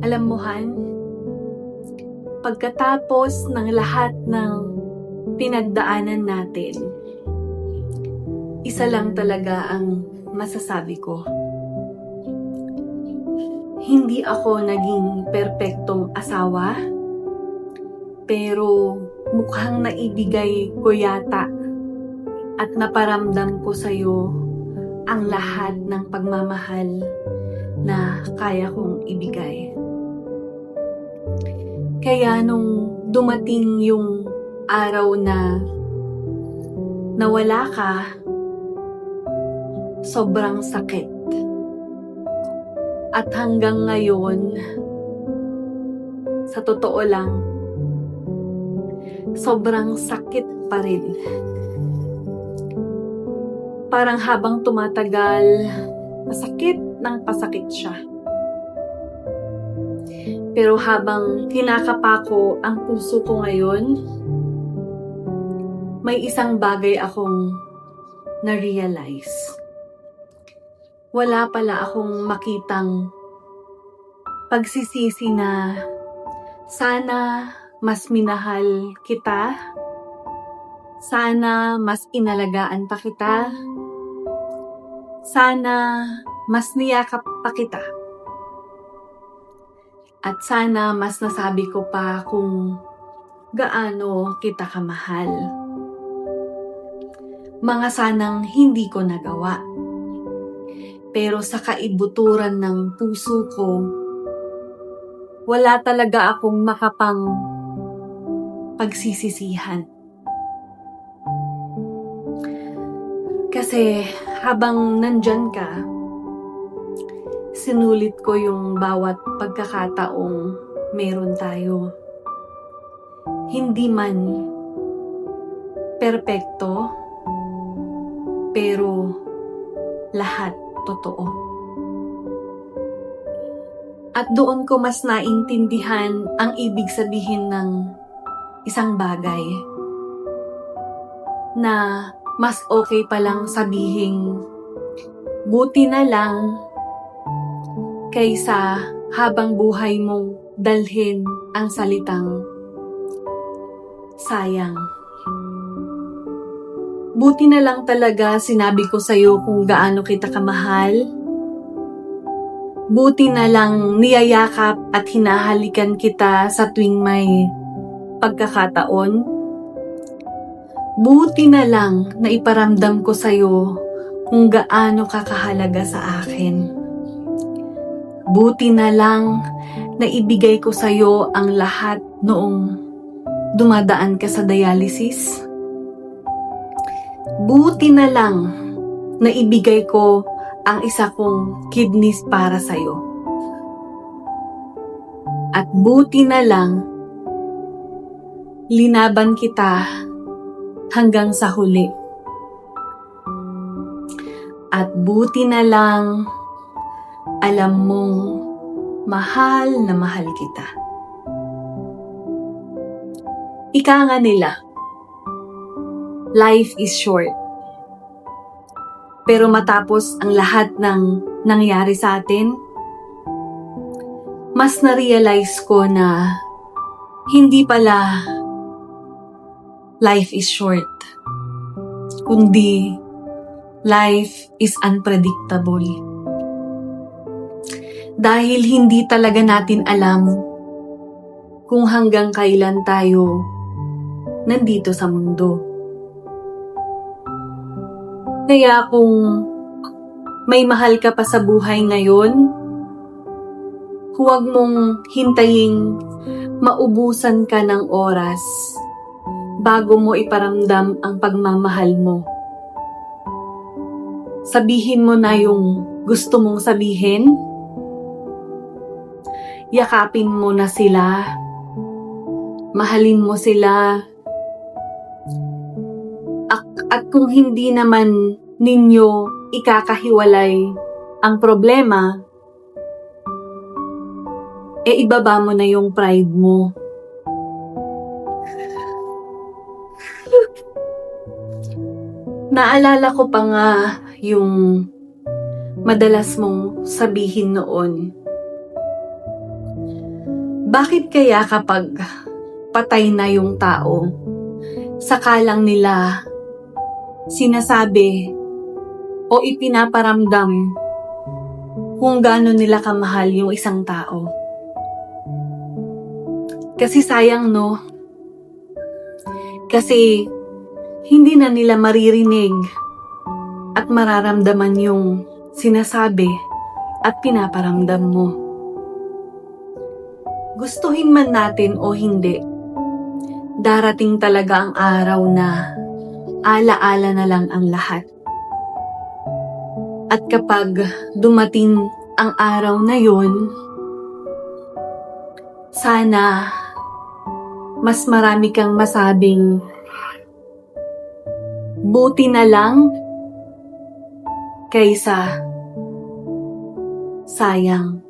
Alam mo, Han, pagkatapos ng lahat ng pinagdaanan natin, isa lang talaga ang masasabi ko. Hindi ako naging perpektong asawa, pero mukhang naibigay ko yata at naparamdam ko sa'yo ang lahat ng pagmamahal na kaya kong ibigay. Kaya nung dumating yung araw na nawala ka, sobrang sakit. At hanggang ngayon, sa totoo lang, sobrang sakit pa rin. Parang habang tumatagal, pasakit ng pasakit siya. Pero habang hinakapa ko ang puso ko ngayon, may isang bagay akong na-realize. Wala pala akong makitang pagsisisi na sana mas minahal kita, sana mas inalagaan pa kita, sana mas niyakap pa kita, at sana mas nasabi ko pa kung gaano kita kamahal. Mga sanang hindi ko nagawa. Pero sa kaibuturan ng puso ko, wala talaga akong makapang pagsisisihan. Kasi habang nandyan ka, sinulit ko yung bawat pagkakataong meron tayo. Hindi man perpekto, pero lahat totoo. At doon ko mas naintindihan ang ibig sabihin ng isang bagay na mas okay palang sabihing buti na lang kaysa habang buhay mong dalhin ang salitang sayang. Buti na lang talaga sinabi ko sa'yo kung gaano kita kamahal. Buti na lang niyayakap at hinahalikan kita sa tuwing may pagkakataon. Buti na lang na iparamdam ko sa'yo kung gaano ka kahalaga sa akin. Buti na lang na ibigay ko sa'yo ang lahat noong dumadaan ka sa dialysis. Buti na lang na ibigay ko ang isa kong kidneys para sa'yo. At buti na lang, linaban kita hanggang sa huli. At buti na lang, alam mong mahal na mahal kita. Ika nga nila, life is short. Pero matapos ang lahat ng nangyari sa atin, mas na-realize ko na hindi pala life is short, kundi life is unpredictable. Dahil hindi talaga natin alam kung hanggang kailan tayo nandito sa mundo. Kaya kung may mahal ka pa sa buhay ngayon, huwag mong hintaying maubusan ka ng oras bago mo iparamdam ang pagmamahal mo. Sabihin mo na yung gusto mong sabihin. Yakapin mo na sila. Mahalin mo sila. At kung hindi naman ninyo ikakahiwalay ang problema, ibaba mo na yung pride mo. Naalala ko pa nga yung madalas mong sabihin noon Bakit kaya kapag patay na yung tao, saka lang nila sinasabi o ipinaparamdam kung gaano nila kamahal yung isang tao? Kasi sayang, no? Kasi hindi na nila maririnig at mararamdaman yung sinasabi at pinaparamdam mo. Gustuhin man natin o hindi, darating talaga ang araw na alaala na lang ang lahat. At kapag dumating ang araw na yun, sana mas marami kang masabing buti na lang kaysa sayang.